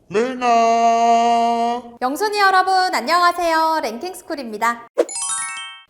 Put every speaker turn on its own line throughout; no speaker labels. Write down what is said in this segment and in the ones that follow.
레나.
영순이 여러분 안녕하세요. 랭킹스쿨입니다.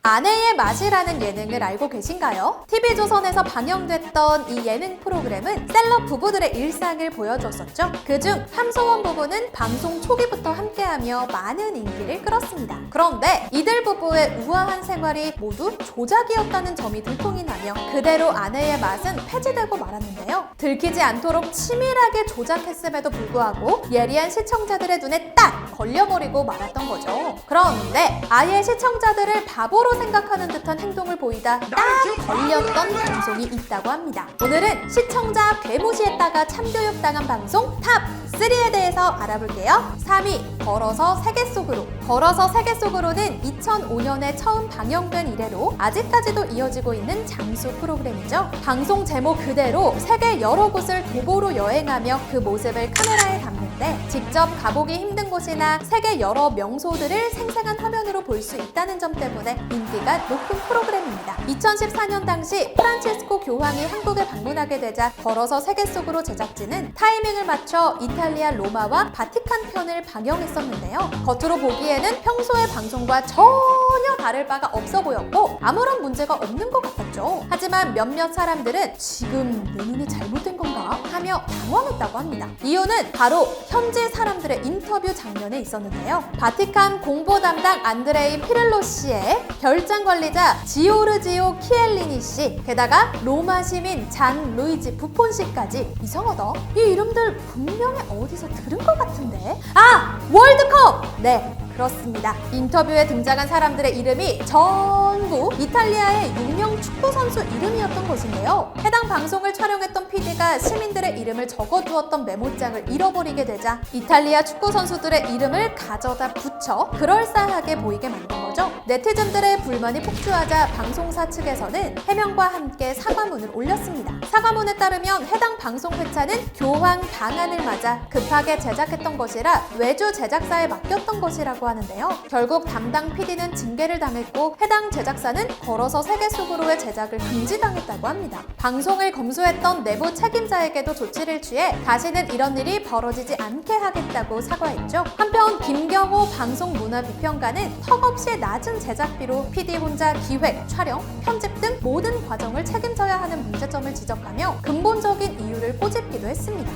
아내의 맛이라는 예능을 알고 계신가요? TV조선에서 방영됐던 이 예능 프로그램은 셀럽 부부들의 일상을 보여줬었죠. 그중 함소원 부부는 방송 초기부터 함께하며 많은 인기를 끌었습니다. 그런데 이들 부부의 우아한 생활이 모두 조작이었다는 점이 들통이 나며 그대로 아내의 맛은 폐지되고 말았는데요. 들키지 않도록 치밀하게 조작했음에도 불구하고 예리한 시청자들의 눈에 딱 걸려버리고 말았던 거죠. 그런데 아예 시청자들을 바보로 생각하는 듯한 행동을 보이다 딱 걸렸던 방송이 있다고 합니다. 오늘은 시청자 괴무시했다가 참교육당한 방송 탑3에 대해서 알아볼게요. 3위, 걸어서 세계 속으로. 걸어서 세계 속으로는 2005년에 처음 방영된 이래로 아직까지도 이어지고 있는 장수 프로그램이죠. 방송 제목 그대로 세계 여러 곳을 도보로 여행하며 그 모습을 카메라에 담는데 직접 가보기 힘든 곳이나 세계 여러 명소들을 생생한 화면으로 볼 수 있다는 점 때문에 인기가 높은 프로그램입니다. 2014년 당시 프란치스코 교황이 한국에 방문하게 되자 걸어서 세계 속으로 제작진은 타이밍을 맞춰 이탈리아 로마와 바티칸 편을 방영했었는데요. 겉으로 보기에는 평소의 방송과 전혀 다를 바가 없어 보였고 아무런 문제가 없는 것 같았죠. 하지만 몇몇 사람들은 지금 내 눈이 잘못된 건가? 하며 당황했다고 합니다. 이유는 바로 현지 사람들의 인터뷰 장면에 있었는데요. 바티칸 공보 담당 안드레이 피렐로 씨의 별장 관리자 지오르지오 키엘리니 씨, 게다가 로마 시민 잔 루이지 부폰 씨까지. 이상하다. 이 이름들 분명히 어디서 들은 것 같은데? 아! 월드컵! 네, 그렇습니다. 인터뷰에 등장한 사람들의 이름이 전부 이탈리아의 유명 축구 선수 이름이었던 것인데요. 해당 방송을 촬영했던 PD가 시민들의 이름을 적어두었던 메모장을 잃어버리게 되자 이탈리아 축구 선수들의 이름을 가져다 붙여 그럴싸하게 보이게 만든 거죠. 네티즌들의 불만이 폭주하자 방송사 측에서는 해명과 함께 사과문을 올렸습니다. 사과문에 따르면 해당 방송 회차는 교황 방한을 맞아 급하게 제작했던 것이라 외주 제작사에 맡겼던 것이라고 하는데요. 결국 담당 PD는 징계를 당했고 해당 제작사는 걸어서 세계 속으로의 제작을 금지당했다고 합니다. 방송을 검수했던 내부 책임자에게도 조치를 취해 다시는 이런 일이 벌어지지 않게 하겠다고 사과했죠. 한편 김경호 방송문화비평가는 턱없이 낮은 제작비로 PD 혼자 기획, 촬영, 편집 등 모든 과정을 책임져야 하는 문제점을 지적하며 근본적인 이유를 꼬집기도 했습니다.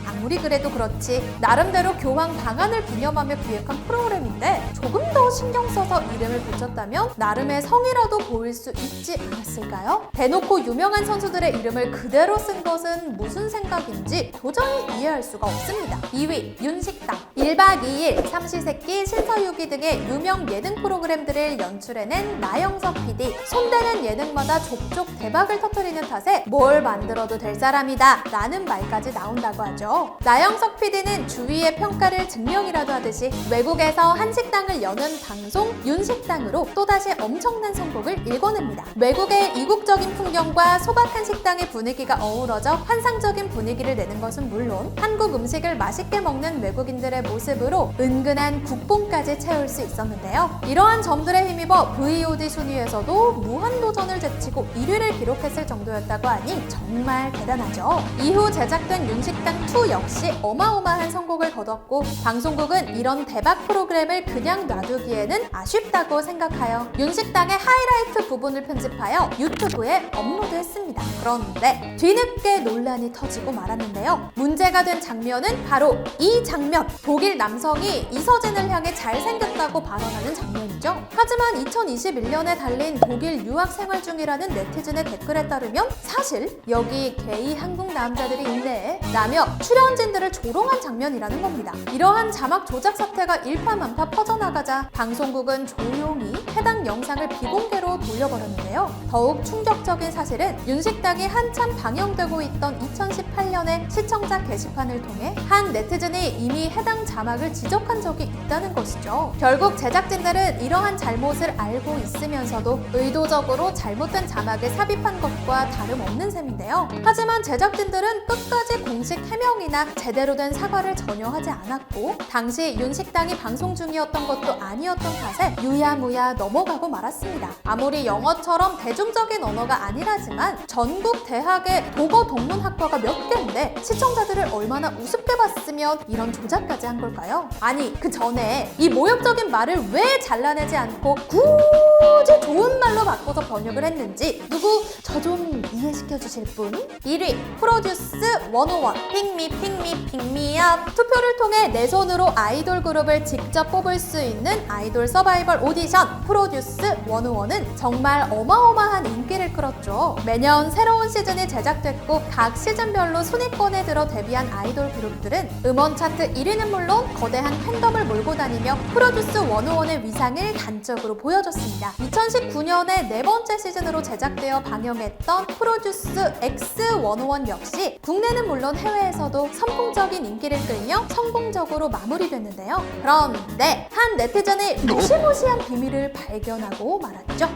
아무리 그래도 그렇지 나름대로 교황 방한을 기념하며 기획한 프로그램인데 조금 더 신경 써서 이름을 붙였다면 나름의 성이라도 보일 수 있지 않았을까요? 대놓고 유명한 선수들의 이름을 그대로 쓴 것은 무슨 생각인지 도저히 이해할 수가 없습니다. 2위, 윤식당. 1박 2일, 삼시세끼, 신서유기 등의 유명 예능 프로그램들을 연출해낸 나영석 PD. 손대는 예능마다 족족 대박을 터뜨리는 탓에 뭘 만들어도 될 사람이다 라는 말까지 나온다고 하죠. 나영석 PD는 주위의 평가를 증명이라도 하듯이 외국에서 한식당을 여는 방송 윤식당으로 또다시 엄청난 성공을 일궈냅니다. 외국의 이국적인 풍경과 소박한 식당의 분위기가 어우러져 환상적인 분위기를 내는 것은 물론 한국 음식을 맛있게 먹는 외국인들의 모습으로 은근한 국뽕까지 채울 수 있었는데요. 이러한 점들에 힘입어 VOD 순위에서도 무한도전을 제치고 1위를 기록했을 정도였다고 하니 정말 대단하죠. 이후 제작된 윤식당2 역시 어마어마한 성공을 거뒀고 방송국은 이런 대박 프로그램을 그냥 놔두기에는 아쉽다고 생각하여 윤식당의 하이라이트 부분을 편집하여 유튜브에 업로드했습니다. 그런데 뒤늦게 논란이 터지고 말았는데요. 문제가 된 장면은 바로 이 장면! 독일 남성이 이서진을 향해 잘생겼다고 발언하는 장면이죠. 하지만 2021년에 달린 독일 유학 생활 중이라는 네티즌의 댓글에 따르면 사실 여기 게이 한국 남자들이 있네 라며 출연진들을 조롱한 장면이라는 겁니다. 이러한 자막 조작 사태가 일파만파 퍼져나가자 방송국은 조용히 해당 영상을 비공개로 돌려버렸는데요. 더욱 충격적인 사실은 윤식당이 한참 방영되고 있던 2018년에 시청자 게시판을 통해 한 네티즌이 이미 해당 자막을 지적한 적이 있다는 것이죠. 결국 제작진들은 이러한 잘못을 알고 있으면서도 의도적으로 잘못된 자막을 삽입한 것과 다름없는 셈인데요. 하지만 제작진들은 끝까지 공식 해명이나 제대로 된 사과를 전혀 하지 않았고 당시 윤식당이 방송 중이었던 것도 아니었던 탓에 유야무야 넘어가고 말았습니다. 아무리 영어처럼 대중적인 언어가 아니라지만 전국 대학의 독어 동문학과가 몇 개인데 시청자들을 얼마나 우습게 봤으면 이런 조작까지 한 걸까요? 아니 그 전에 이 모욕적인 말을 왜 잘라내지 않고 굳이 좋은 말로 바꿔서 번역을 했는지 누구 저 좀 이해시켜 주실 분? 1위 프로듀스 101 핑미 핑미 핑미업. 투표를 통해 내 손으로 아이돌 그룹을 직접 뽑을 수 있는 아이돌 서바이벌 오디션 프로듀스 101은 정말 어마어마한 인기를 끌었죠. 매년 새로운 시즌이 제작됐고 각 시즌별로 순위권에 들어 데뷔한 아이돌 그룹들은 음원 차트 1위는 물론 거대한 팬덤을 몰고 다니며 프로듀스 101의 위상을 단적으로 보여줬습니다. 2019년에 네 번째 시즌으로 제작되어 방영했던 프로듀스 X101 역시 국내는 물론 해외에서도 선풍적인 인기를 끌며 성공적으로 마무리됐는데요. 그런데 한 네티즌이 무시무시한 비밀을 발견하고 말았죠.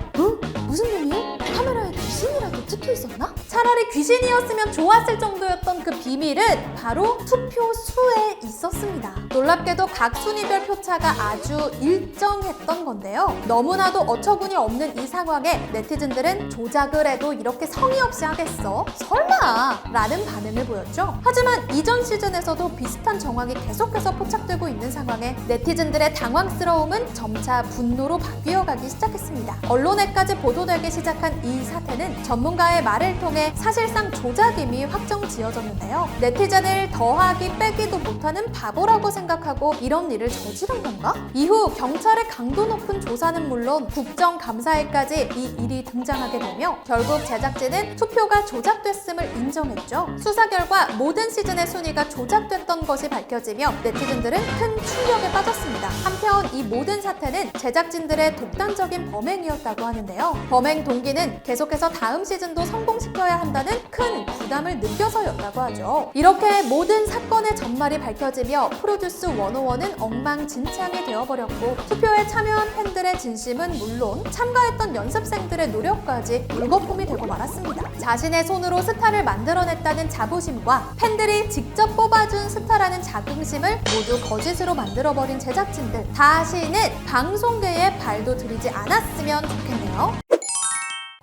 무슨 비밀? 카메라에 귀신이라도 찍혀 있었나? 차라리 귀신이었으면 좋았을 정도였던 그 비밀은 바로 투표수에 있었습니다. 놀랍게도 각 순위별 표차가 아주 일정했던 건데요. 너무나도 어처구니 없는 이 상황에 네티즌들은 조작을 해도 이렇게 성의 없이 하겠어? 설마! 라는 반응을 보였죠. 하지만 이전 시즌에서도 비슷한 정황이 계속해서 포착되고 있는 상황에 네티즌들의 당황스러움은 점차 분노로 바뀌어가기 시작했습니다. 언론에까지 보도되기 시작한 이 사태는 전문가의 말을 통해 사실상 조작임이 확정지어졌는데요. 네티즌을 더하기 빼기도 못하는 바보라고 생각하고 이런 일을 저지른 건가? 이후 경찰의 강도 높은 조사는 물론 국정감사에까지 이 일이 등장하게 되며 결국 제작진은 투표가 조작됐음을 인정했죠. 수사 결과 모든 시즌의 순위가 조작됐던 것이 밝혀지며 네티즌들은 큰 충격에 빠졌습니다. 한편 이 모든 사태는 제작진들의 독단적인 범행이었다고 하는데요. 범행 동기는 계속해서 다음 시즌도 성공시켜야 한다는 큰 부담을 느껴서였다고 하죠. 이렇게 모든 사건의 전말이 밝혀지며 프로듀스 101은 엉망진창이 되어버렸고 투표에 참여한 팬들의 진심은 물론 참가했던 연습생들의 노력까지 물거품이 되고 말았습니다. 자신의 손으로 스타를 만들어냈다는 자부심과 팬들이 직접 뽑아준 스타라는 자긍심을 모두 거짓으로 만들어버린 제작진들, 다시는 방송계에 발도 들이지 않았으면 좋겠네요.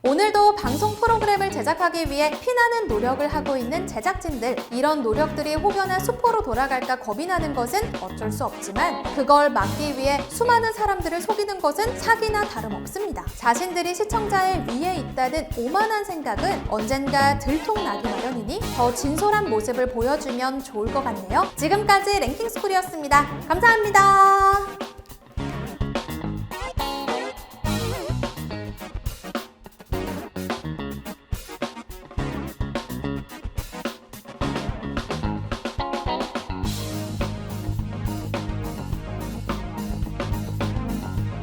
오늘도 방송 프로그램을 제작하기 위해 피나는 노력을 하고 있는 제작진들, 이런 노력들이 혹여나 수포로 돌아갈까 겁이 나는 것은 어쩔 수 없지만 그걸 막기 위해 수많은 사람들을 속이는 것은 사기나 다름없습니다. 자신들이 시청자의 위에 있다는 오만한 생각은 언젠가 들통나기 마련이니 더 진솔한 모습을 보여주면 좋을 것 같네요. 지금까지 랭킹스쿨이었습니다. 감사합니다.